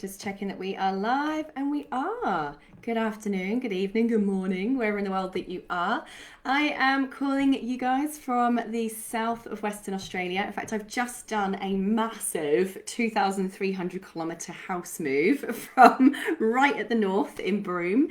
Just checking that we are live, and we are. Good afternoon, good evening, good morning, wherever in the world that you are. I am calling you guys from the south of Western Australia. In fact, I've just done a massive 2,300 kilometre house move from right at the north in Broome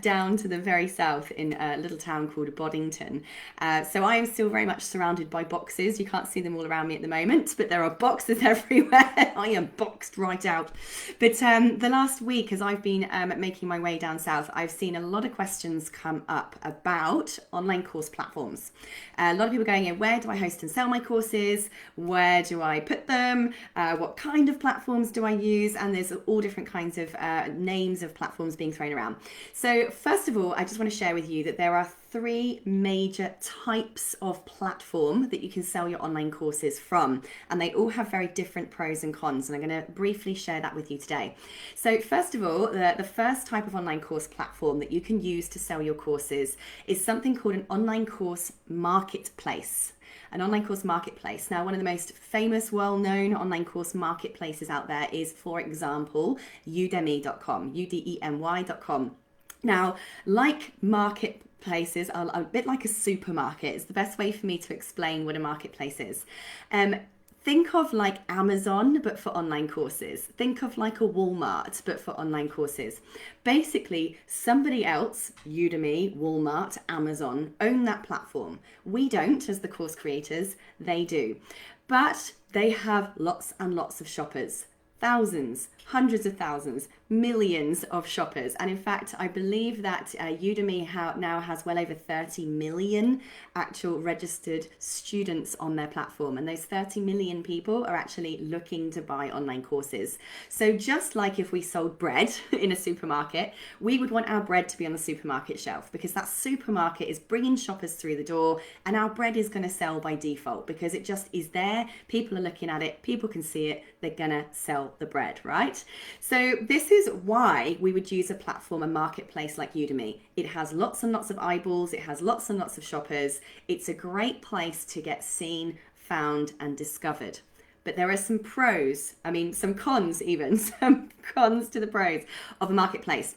down to the very south in a little town called Boddington. So I am still very much surrounded by boxes. You can't see them all around me at the moment, but there are boxes everywhere. I am boxed right out. But the last week, as I've been making my way down south, I've seen a lot of questions come up about online course platforms. A lot of people going in, where do I host and sell my courses? Where do I put them? What kind of platforms do I use? And there's all different kinds of names of platforms being thrown around. So first of all, I just want to share with you that there are three major types of platform that you can sell your online courses from, and they all have very different pros and cons, and I'm going to briefly share that with you today. So first of all, the first type of online course platform that you can use to sell your courses is something called an online course marketplace. An online course marketplace. Now, one of the most famous, well-known online course marketplaces out there is, for example, udemy.com, udemy.com. Now, like marketplaces are a bit like a supermarket. It's the best way for me to explain what a marketplace is. Think of like Amazon, but for online courses. Think of like a Walmart, but for online courses. Basically, somebody else, Udemy, Walmart, Amazon, own that platform. We don't, as the course creators, they do. But they have lots and lots of shoppers. Thousands, hundreds of thousands, millions of shoppers. And in fact, I believe that Udemy now has well over 30 million actual registered students on their platform. And those 30 million people are actually looking to buy online courses. So just like if we sold bread in a supermarket, we would want our bread to be on the supermarket shelf, because that supermarket is bringing shoppers through the door, and our bread is going to sell by default because it just is there. People are looking at it, people can see it, they're going to sell the bread, right? So this is why we would use a platform, a marketplace like Udemy. It has lots and lots of eyeballs. It has lots and lots of shoppers. It's a great place to get seen, found, and discovered. But there are some pros, some cons even, some cons to the pros of a marketplace.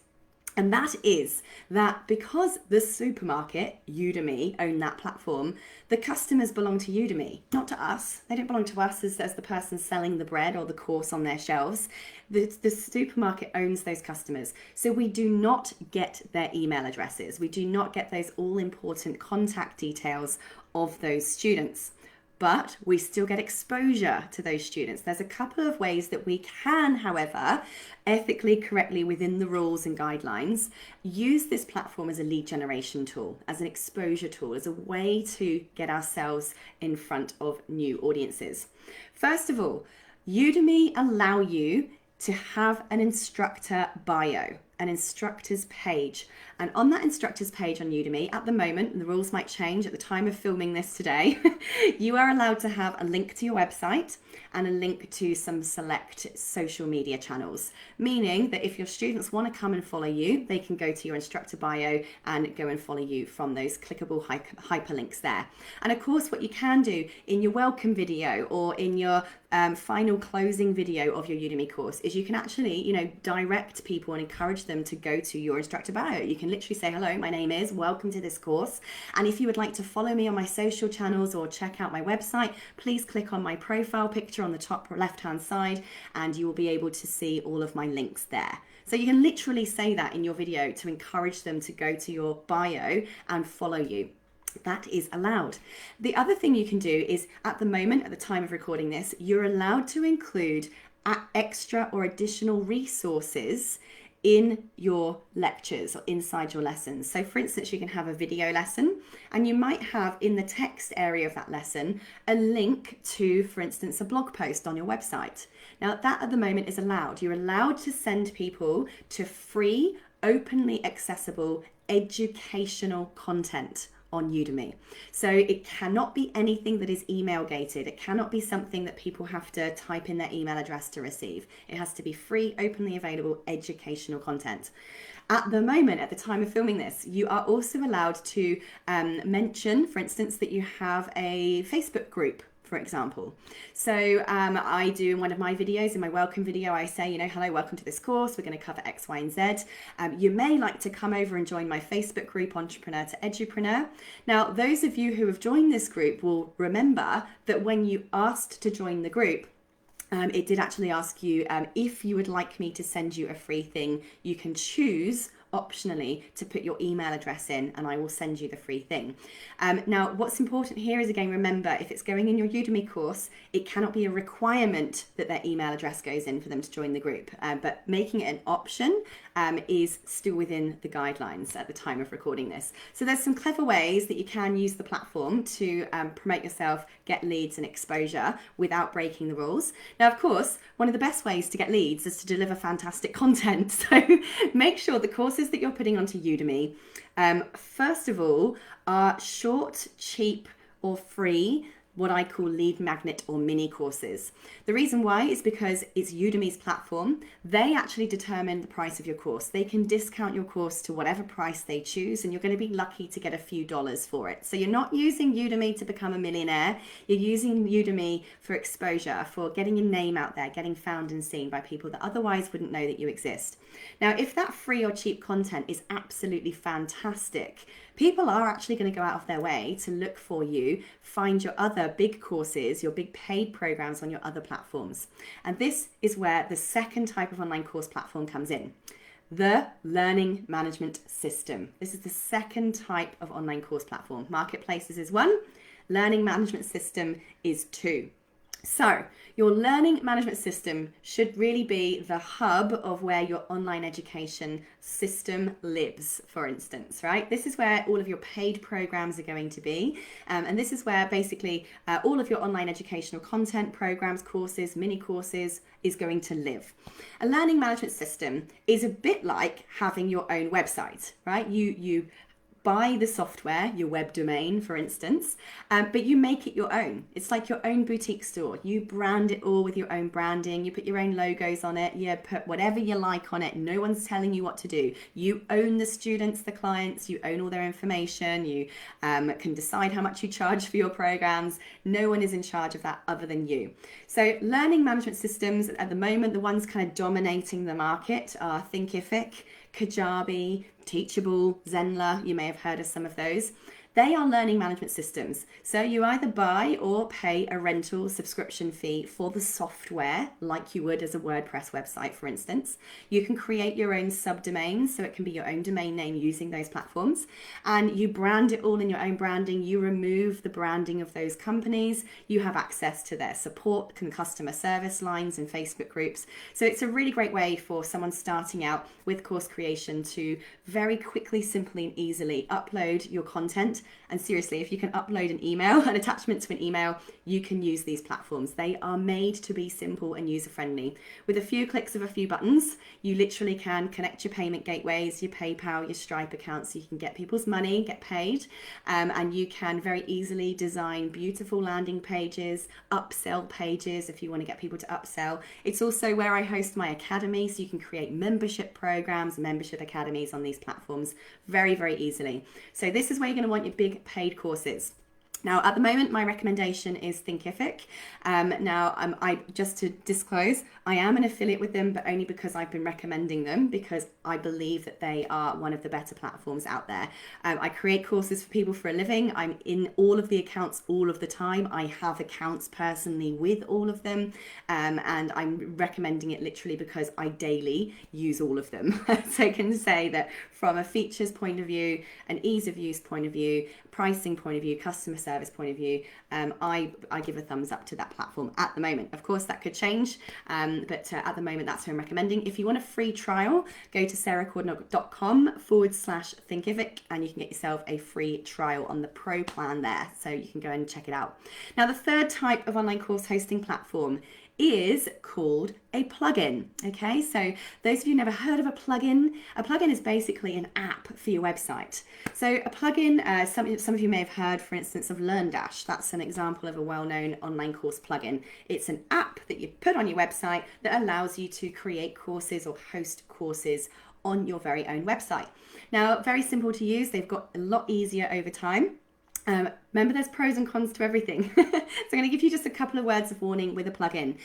And that is that because the supermarket, Udemy, own that platform, the customers belong to Udemy, not to us. They don't belong to us as the person selling the bread or the course on their shelves. The supermarket owns those customers. So we do not get their email addresses. We do not get those all important contact details of those students. But we still get exposure to those students. There's a couple of ways that we can, however, ethically, correctly, within the rules and guidelines, use this platform as a lead generation tool, as an exposure tool, as a way to get ourselves in front of new audiences. First of all, Udemy allow you to have an instructor bio, an instructor's page. And on that instructor's page on Udemy, at the moment, and the rules might change at the time of filming this today, you are allowed to have a link to your website and a link to some select social media channels, meaning that if your students want to come and follow you, they can go to your instructor bio and go and follow you from those clickable hyperlinks there. And of course, what you can do in your welcome video or in your final closing video of your Udemy course is you can actually, direct people and encourage them to go to your instructor bio. You can literally say, hello, my name is, welcome to this course. And if you would like to follow me on my social channels or check out my website, please click on my profile picture on the top left-hand side, and you will be able to see all of my links there. So you can literally say that in your video to encourage them to go to your bio and follow you. That is allowed. The other thing you can do is, at the moment, at the time of recording this, you're allowed to include extra or additional resources in your lectures or inside your lessons. So for instance, you can have a video lesson, and you might have in the text area of that lesson a link to, for instance, a blog post on your website. Now that at the moment is allowed. You're allowed to send people to free, openly accessible educational content on Udemy. So it cannot be anything that is email gated. It cannot be something that people have to type in their email address to receive. It has to be free, openly available educational content. At the moment, at the time of filming this, you are also allowed to mention, for instance, that you have a Facebook group, for example. So I do in one of my videos, in my welcome video, I say, hello, welcome to this course. We're going to cover X, Y, and Z. You may like to come over and join my Facebook group, Entrepreneur to Edupreneur. Now, those of you who have joined this group will remember that when you asked to join the group, it did actually ask you if you would like me to send you a free thing. You can choose optionally to put your email address in, and I will send you the free thing. Now, what's important here is, again, remember, if it's going in your Udemy course, it cannot be a requirement that their email address goes in for them to join the group. But making it an option is still within the guidelines at the time of recording this. So there's some clever ways that you can use the platform to promote yourself, get leads and exposure without breaking the rules. Now, of course, one of the best ways to get leads is to deliver fantastic content. So make sure the courses that you're putting onto Udemy, first of all, are short, cheap, or free, what I call lead magnet or mini courses. The reason why is because it's Udemy's platform. They actually determine the price of your course. They can discount your course to whatever price they choose, and you're going to be lucky to get a few dollars for it. So you're not using Udemy to become a millionaire. You're using Udemy for exposure, for getting your name out there, getting found and seen by people that otherwise wouldn't know that you exist. Now, if that free or cheap content is absolutely fantastic, people are actually going to go out of their way to look for you, find your other big courses, your big paid programs on your other platforms. And this is where the second type of online course platform comes in. The learning management system. This is the second type of online course platform. Marketplaces is one, learning management system is two. So your learning management system should really be the hub of where your online education system lives, for instance, right? This is where all of your paid programs are going to be. And this is where basically all of your online educational content, programs, courses, mini courses is going to live. A learning management system is a bit like having your own website, right? You buy the software, your web domain, for instance, but you make it your own. It's like your own boutique store. You brand it all with your own branding. You put your own logos on it. You put whatever you like on it. No one's telling you what to do. You own the students, the clients. You own all their information. You can decide how much you charge for your programs. No one is in charge of that other than you. So learning management systems at the moment, the ones kind of dominating the market are Thinkific, Kajabi, Teachable, Zenler, you may have heard of some of those. They are learning management systems. So you either buy or pay a rental subscription fee for the software, like you would as a WordPress website, for instance. You can create your own subdomains, so it can be your own domain name using those platforms. And you brand it all in your own branding. You remove the branding of those companies. You have access to their support and customer service lines and Facebook groups. So it's a really great way for someone starting out with course creation to very quickly, simply, and easily upload your content. And seriously, if you can upload an email, an attachment to an email, you can use these platforms. They are made to be simple and user-friendly. With a few clicks of a few buttons, you literally can connect your payment gateways, your PayPal, your Stripe accounts, so you can get people's money, get paid, and you can very easily design beautiful landing pages, upsell pages if you want to get people to upsell. It's also where I host my academy, so you can create membership programs, membership academies on these platforms very, very easily. So this is where you're going to want your big paid courses. Now, at the moment, my recommendation is Thinkific. I just to disclose, I am an affiliate with them, but only because I've been recommending them, because I believe that they are one of the better platforms out there. I create courses for people for a living. I'm in all of the accounts all of the time. I have accounts personally with all of them, and I'm recommending it literally because I daily use all of them. So I can say that from a features point of view, an ease of use point of view, pricing point of view, customer service point of view, I give a thumbs up to that platform at the moment. Of course, that could change, but at the moment, that's who I'm recommending. If you want a free trial, go to sarahcordiner.com/Thinkific, and you can get yourself a free trial on the pro plan there. So you can go and check it out. Now, the third type of online course hosting platform is called a plugin. Okay, so those of you who never heard of a plugin is basically an app for your website. So a plugin, some of you may have heard, for instance, of LearnDash. That's an example of a well-known online course plugin. It's an app that you put on your website that allows you to create courses or host courses on your very own website. Now, very simple to use. They've got a lot easier over time. Remember, there's pros and cons to everything. So I'm going to give you just a couple of words of warning with a plugin.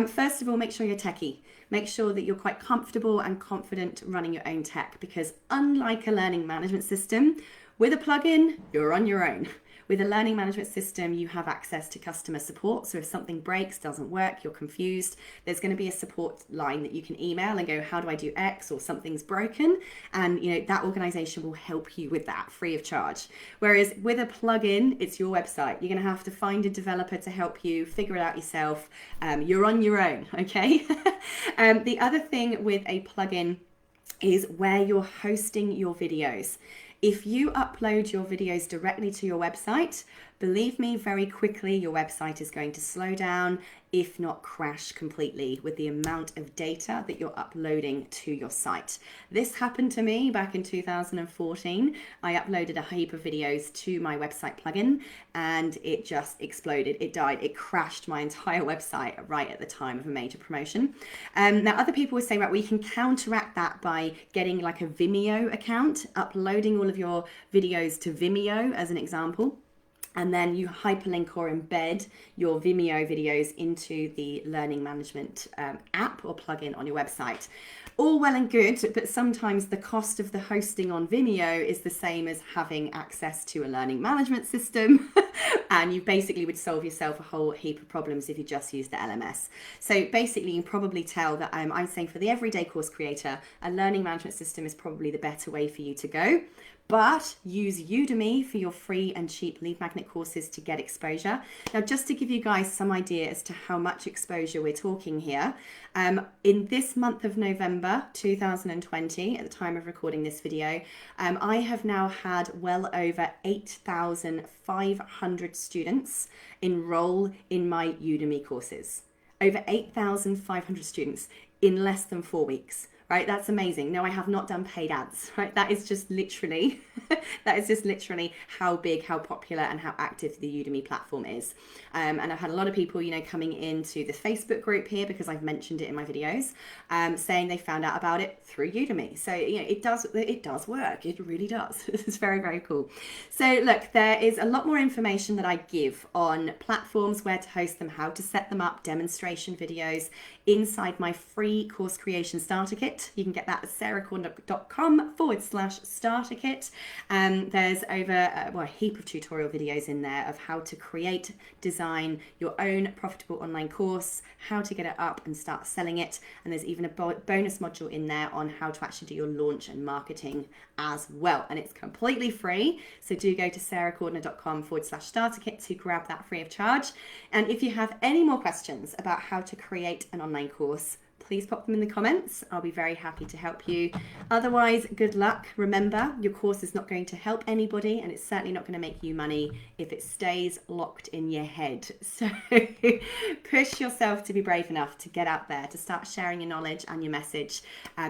First of all, make sure you're techie. Make sure that you're quite comfortable and confident running your own tech, because unlike a learning management system, with a plugin, you're on your own. With a learning management system, you have access to customer support. So if something breaks, doesn't work, you're confused, there's going to be a support line that you can email and go, how do I do X, or something's broken? And that organization will help you with that free of charge. Whereas with a plugin, it's your website. You're going to have to find a developer to help you figure it out yourself. You're on your own, okay? The other thing with a plugin is where you're hosting your videos. If you upload your videos directly to your website, believe me, very quickly your website is going to slow down, if not crash completely, with the amount of data that you're uploading to your site. This happened to me back in 2014. I uploaded a heap of videos to my website plugin and it just exploded. It died. It crashed my entire website right at the time of a major promotion. Now, other people would say, right, well, you can counteract that by getting like a Vimeo account, uploading all of your videos to Vimeo as an example. And then you hyperlink or embed your Vimeo videos into the learning management app or plugin on your website. All well and good, but sometimes the cost of the hosting on Vimeo is the same as having access to a learning management system. And you basically would solve yourself a whole heap of problems if you just use the LMS. So basically, you can probably tell that I'm saying for the everyday course creator, a learning management system is probably the better way for you to go. But use Udemy for your free and cheap lead magnet courses to get exposure. Now, just to give you guys some idea as to how much exposure we're talking here, in this month of November 2020, at the time of recording this video, I have now had well over 8,500 students enroll in my Udemy courses. Over 8,500 students in less than 4 weeks. Right, that's amazing. No, I have not done paid ads, right? That is just literally, how big, how popular and how active the Udemy platform is. And I've had a lot of people, coming into the Facebook group here because I've mentioned it in my videos, saying they found out about it through Udemy. So, it does work. It really does. It's very, very cool. So look, there is a lot more information that I give on platforms, where to host them, how to set them up, demonstration videos inside my free course creation starter kit. You can get that at sarahcordiner.com/starter kit. There's over a heap of tutorial videos in there of how to create, design your own profitable online course, how to get it up and start selling it. And there's even a bonus module in there on how to actually do your launch and marketing as well. And it's completely free. So do go to sarahcordiner.com/starter kit to grab that free of charge. And if you have any more questions about how to create an online course, please pop them in the comments. I'll be very happy to help you. Otherwise, good luck. Remember, your course is not going to help anybody, and it's certainly not going to make you money if it stays locked in your head. So push yourself to be brave enough to get out there, to start sharing your knowledge and your message.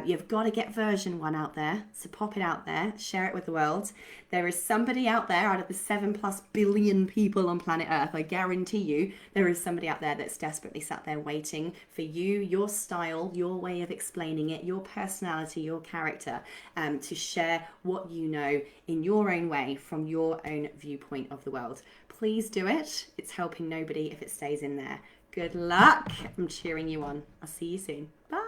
You've got to get version 1 out there. So pop it out there, share it with the world. There is somebody out there, out of the 7+ billion people on planet Earth, I guarantee you, there is somebody out there that's desperately sat there waiting for you, your style, your way of explaining it, your personality, your character, to share what you know in your own way from your own viewpoint of the world. Please do it. It's helping nobody if it stays in there. Good luck. I'm cheering you on. I'll see you soon. Bye.